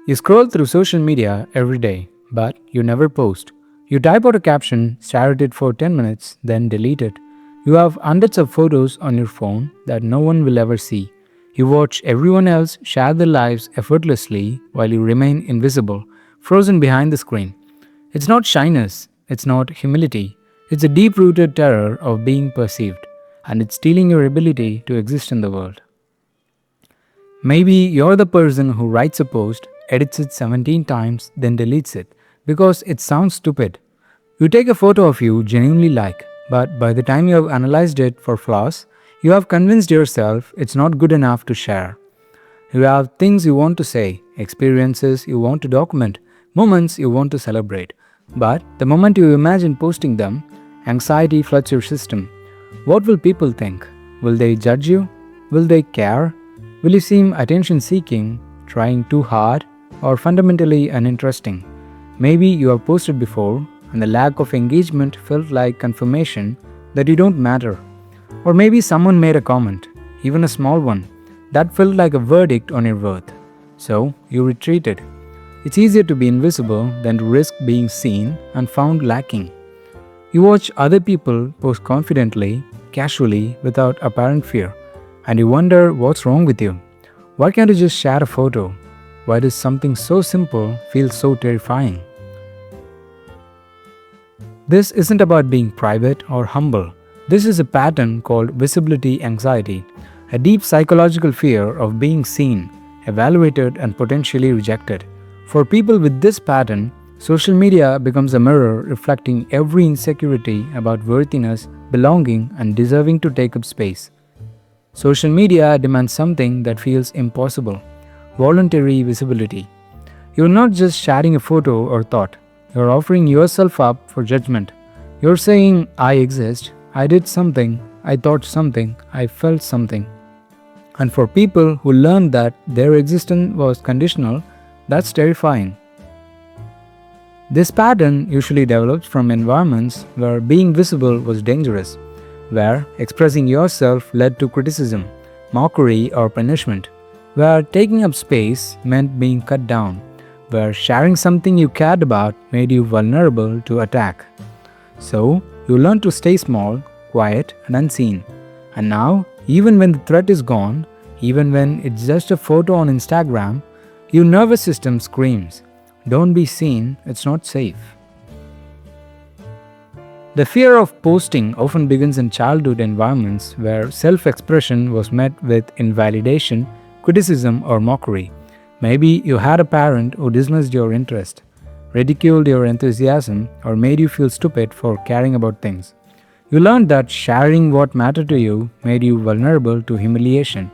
You scroll through social media every day, but you never post. You type out a caption, stare at it for 10 minutes, then delete it. You have hundreds of photos on your phone that no one will ever see. You watch everyone else share their lives effortlessly while you remain invisible, frozen behind the screen. It's not shyness, it's not humility, it's a deep rooted terror of being perceived, and it's stealing your ability to exist in the world. Maybe you're the person who writes a post, edits it 17 times, then deletes it because it sounds stupid. You take a photo of you genuinely like, but by the time you have analyzed it for flaws, you have convinced yourself it's not good enough to share. You have things you want to say, experiences you want to document, moments you want to celebrate. But the moment you imagine posting them, anxiety floods your system. What will people think? Will they judge you? Will they care? Will you seem attention seeking, trying too hard, or fundamentally uninteresting? Maybe you have posted before and the lack of engagement felt like confirmation that you don't matter. Or maybe someone made a comment, even a small one, that felt like a verdict on your worth. So you retreated. It's easier to be invisible than to risk being seen and found lacking. You watch other people post confidently, casually, without apparent fear, and you wonder what's wrong with you. Why can't you just share a photo? Why does something so simple feel so terrifying? This isn't about being private or humble. This is a pattern called visibility anxiety, a deep psychological fear of being seen, evaluated, and potentially rejected. For people with this pattern, social media becomes a mirror reflecting every insecurity about worthiness, belonging, and deserving to take up space. Social media demands something that feels impossible: voluntary visibility. You're not just sharing a photo or thought, you're offering yourself up for judgment. You're saying, I exist, I did something, I thought something, I felt something. And for people who learned that their existence was conditional, that's terrifying. This pattern usually develops from environments where being visible was dangerous, where expressing yourself led to criticism, mockery, or punishment, where taking up space meant being cut down, where sharing something you cared about made you vulnerable to attack. So, you learn to stay small, quiet, and unseen. And now, even when the threat is gone, even when it's just a photo on Instagram, your nervous system screams, don't be seen, it's not safe. The fear of posting often begins in childhood environments where self-expression was met with invalidation, criticism, or mockery. Maybe you had a parent who dismissed your interest, ridiculed your enthusiasm, or made you feel stupid for caring about things. You learned that sharing what mattered to you made you vulnerable to humiliation.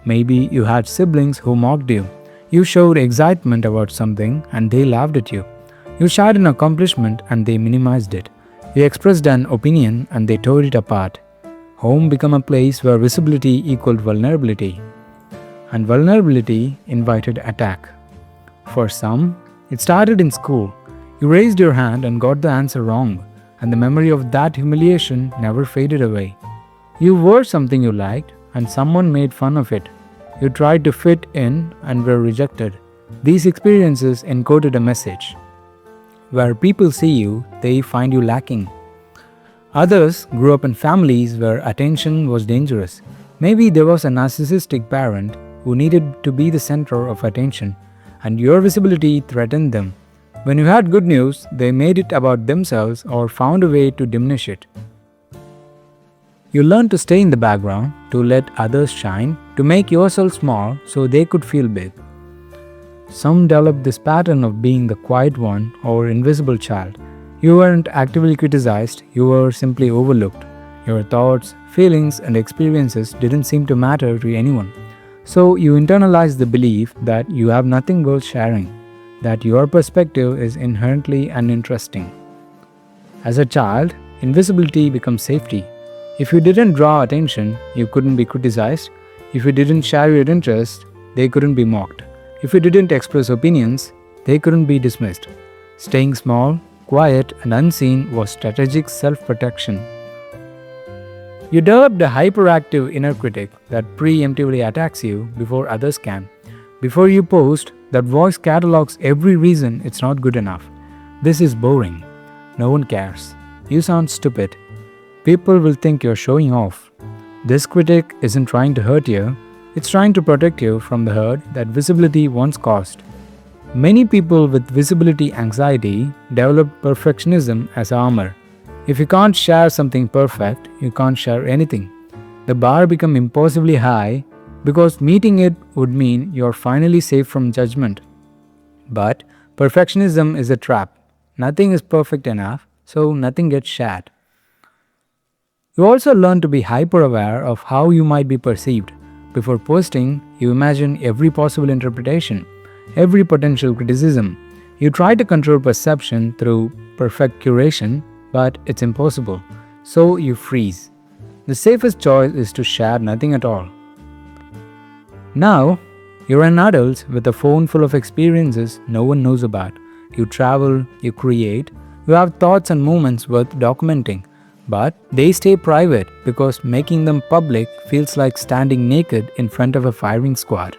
Maybe you had siblings who mocked you. You showed excitement about something and they laughed at you. You shared an accomplishment and they minimized it. You expressed an opinion and they tore it apart. Home became a place where visibility equaled vulnerability, and vulnerability invited attack. For some, it started in school. You raised your hand and got the answer wrong, and the memory of that humiliation never faded away. You wore something you liked and someone made fun of it. You tried to fit in and were rejected. These experiences encoded a message. Where people see you, they find you lacking. Others grew up in families where attention was dangerous. Maybe there was a narcissistic parent who needed to be the center of attention, and your visibility threatened them. When you had good news, they made it about themselves or found a way to diminish it. You learned to stay in the background, to let others shine, to make yourself small so they could feel big. Some developed this pattern of being the quiet one or invisible child. You weren't actively criticized, you were simply overlooked. Your thoughts, feelings, and experiences didn't seem to matter to anyone. So you internalized the belief that you have nothing worth sharing, that your perspective is inherently uninteresting. As a child, invisibility becomes safety. If you didn't draw attention, you couldn't be criticized. If you didn't share your interest, they couldn't be mocked. If you didn't express opinions, they couldn't be dismissed. Staying small, quiet, and unseen was strategic self-protection. You developed a hyperactive inner critic that preemptively attacks you before others can. Before you post, That voice catalogs every reason it's not good enough. This is boring. No one cares. You sound stupid. People will think you're showing off. This critic isn't trying to hurt you, it's trying to protect you from the hurt that visibility once caused. Many people with visibility anxiety develop perfectionism as armor. If you can't share something perfect, you can't share anything. The bar becomes impossibly high because meeting it would mean you're finally safe from judgment. But perfectionism is a trap. Nothing is perfect enough, so nothing gets shared. You also learn to be hyper aware of how you might be perceived. Before posting, you imagine every possible interpretation, every potential criticism. You try to control perception through perfect curation, but it's impossible. So you freeze. The safest choice is to share nothing at all. Now, you're an adult with a phone full of experiences no one knows about. You travel, you create, you have thoughts and moments worth documenting. But they stay private because making them public feels like standing naked in front of a firing squad.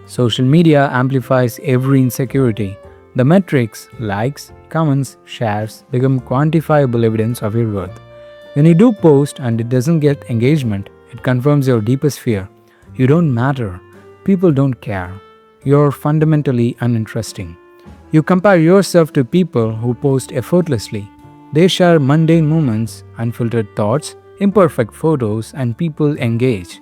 Social media amplifies every insecurity. The metrics, likes, comments, shares become quantifiable evidence of your worth. When you do post and it doesn't get engagement, it confirms your deepest fear. You don't matter. People don't care. You're fundamentally uninteresting. You compare yourself to people who post effortlessly. They share mundane moments, unfiltered thoughts, imperfect photos, and people engage.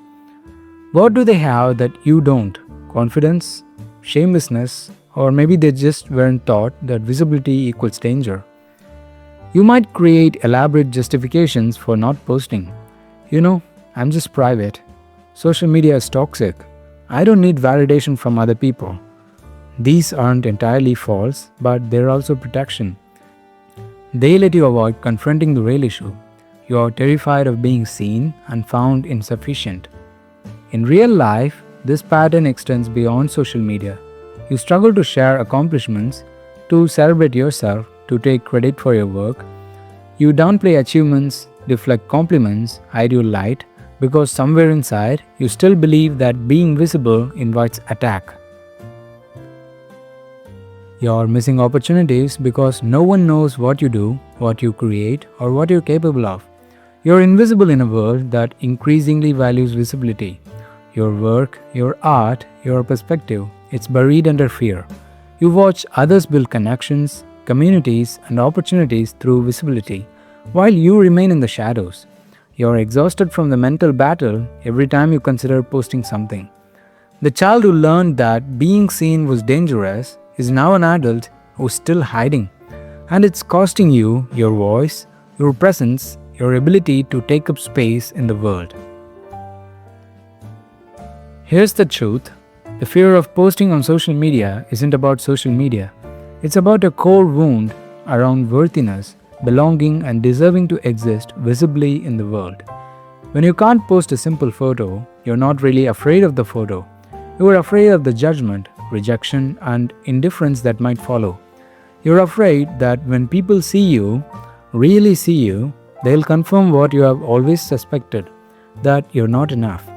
What do they have that you don't? Confidence? Shamelessness? Or maybe they just weren't taught that visibility equals danger. You might create elaborate justifications for not posting. I'm just private. Social media is toxic. I don't need validation from other people. These aren't entirely false, but they're also protection. They let you avoid confronting the real issue. You are terrified of being seen and found insufficient. In real life, this pattern extends beyond social media. You struggle to share accomplishments, to celebrate yourself, to take credit for your work. You downplay achievements, deflect compliments, hide your light, because somewhere inside, you still believe that being visible invites attack. You're missing opportunities because no one knows what you do, what you create, or what you're capable of. You're invisible in a world that increasingly values visibility. Your work, your art, your perspective, it's buried under fear. You watch others build connections, communities, and opportunities through visibility, while you remain in the shadows. You're exhausted from the mental battle every time you consider posting something. The child who learned that being seen was dangerous is now an adult who's still hiding. And it's costing you your voice, your presence, your ability to take up space in the world. Here's the truth. The fear of posting on social media isn't about social media. It's about a core wound around worthiness, belonging, and deserving to exist visibly in the world. When you can't post a simple photo, you're not really afraid of the photo. You're afraid of the judgment, rejection, and indifference that might follow. You're afraid that when people see you, really see you, they'll confirm what you have always suspected, that you're not enough,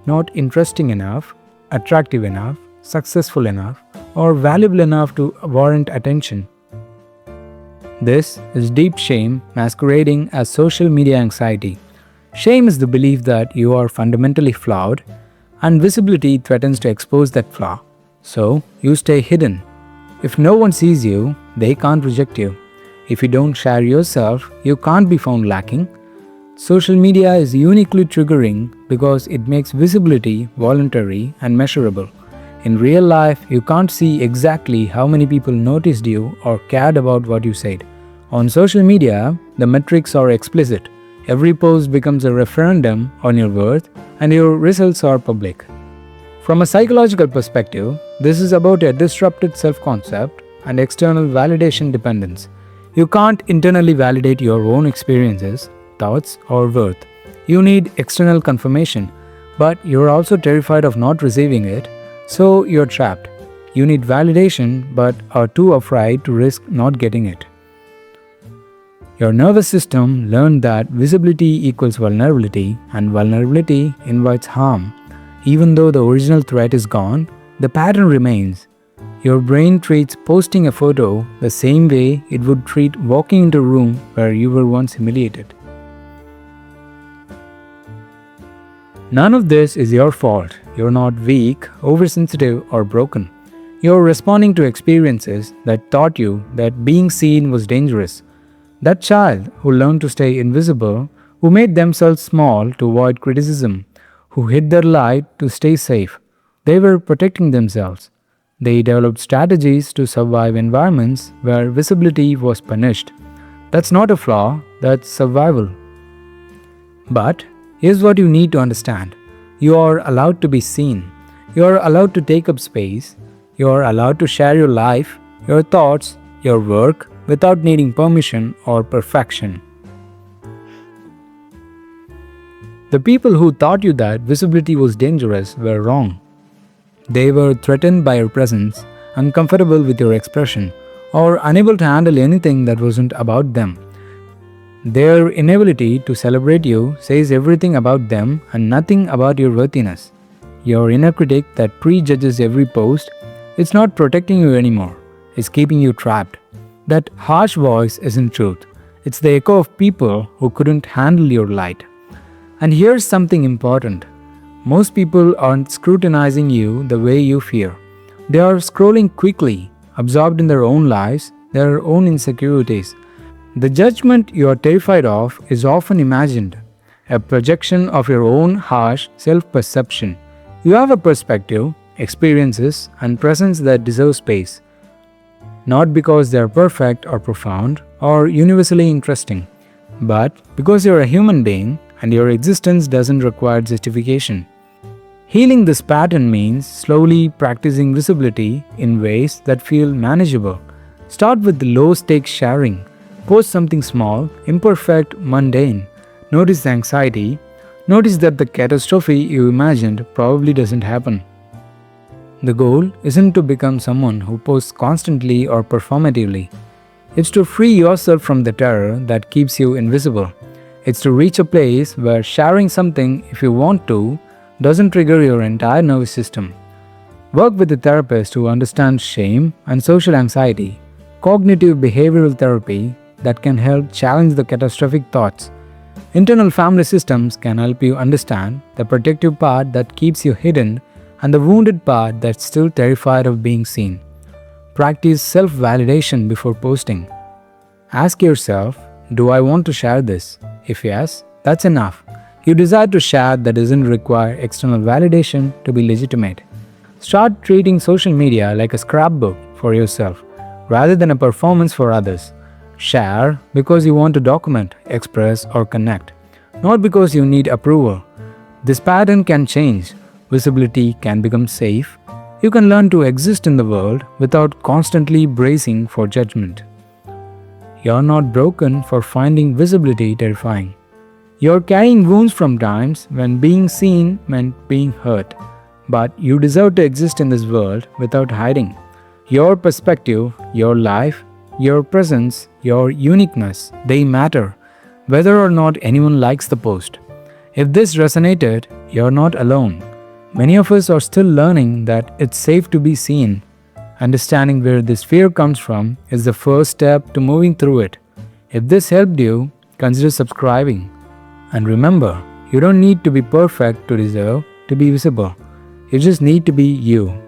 not interesting enough, attractive enough, successful enough, or valuable enough to warrant attention. This is deep shame masquerading as social media anxiety. Shame is the belief that you are fundamentally flawed, and visibility threatens to expose that flaw. So, you stay hidden. If no one sees you, they can't reject you. If you don't share yourself, you can't be found lacking. Social media is uniquely triggering because it makes visibility voluntary and measurable. In real life, you can't see exactly how many people noticed you or cared about what you said. On social media, the metrics are explicit. Every post becomes a referendum on your worth, and your results are public. From a psychological perspective, this is about a disrupted self-concept and external validation dependence. You can't internally validate your own experiences, thoughts, or worth. You need external confirmation, but you're also terrified of not receiving it, so you're trapped. You need validation, but are too afraid to risk not getting it. Your nervous system learned that visibility equals vulnerability, and vulnerability invites harm. Even though the original threat is gone, the pattern remains. Your brain treats posting a photo the same way it would treat walking into a room where you were once humiliated. None of this is your fault. You're not weak, oversensitive, or broken. You're responding to experiences that taught you that being seen was dangerous. That child who learned to stay invisible, who made themselves small to avoid criticism, who hid their light to stay safe, they were protecting themselves. They developed strategies to survive environments where visibility was punished. That's not a flaw, that's survival. But here's what you need to understand: you are allowed to be seen, you are allowed to take up space, you are allowed to share your life, your thoughts, your work without needing permission or perfection. The people who taught you that visibility was dangerous were wrong. They were threatened by your presence, uncomfortable with your expression, or unable to handle anything that wasn't about them. Their inability to celebrate you says everything about them and nothing about your worthiness. Your inner critic that prejudges every post, it's not protecting you anymore, it's keeping you trapped. That harsh voice isn't truth, it's the echo of people who couldn't handle your light. And here's something important: most people aren't scrutinizing you the way you fear. They are scrolling quickly, absorbed in their own lives, their own insecurities. The judgment you are terrified of is often imagined, a projection of your own harsh self perception. You have a perspective, experiences, and presence that deserve space, not because they are perfect or profound or universally interesting, but because you're a human being and your existence doesn't require justification. Healing this pattern means slowly practicing visibility in ways that feel manageable. Start with low stakes sharing. Post something small, imperfect, mundane. Notice the anxiety. Notice that the catastrophe you imagined probably doesn't happen. The goal isn't to become someone who posts constantly or performatively. It's to free yourself from the terror that keeps you invisible. It's to reach a place where sharing something, if you want to, doesn't trigger your entire nervous system. Work with a therapist who understands shame and social anxiety, cognitive behavioral therapy that can help challenge the catastrophic thoughts. Internal family systems can help you understand the protective part that keeps you hidden and the wounded part that's still terrified of being seen. Practice self-validation before posting. Ask yourself, do I want to share this? If yes, that's enough. You desire to share that doesn't require external validation to be legitimate. Start treating social media like a scrapbook for yourself rather than a performance for others. Share because you want to document, express, or connect, not because you need approval. This pattern can change. Visibility can become safe. You can learn to exist in the world without constantly bracing for judgment. You're not broken for finding visibility terrifying. You're carrying wounds from times when being seen meant being hurt. But you deserve to exist in this world without hiding. Your perspective, your life, your presence, your uniqueness, they matter, whether or not anyone likes the post. If this resonated, you're not alone. Many of us are still learning that it's safe to be seen. Understanding where this fear comes from is the first step to moving through it. If this helped you, consider subscribing. And remember, you don't need to be perfect to deserve to be visible. You just need to be you.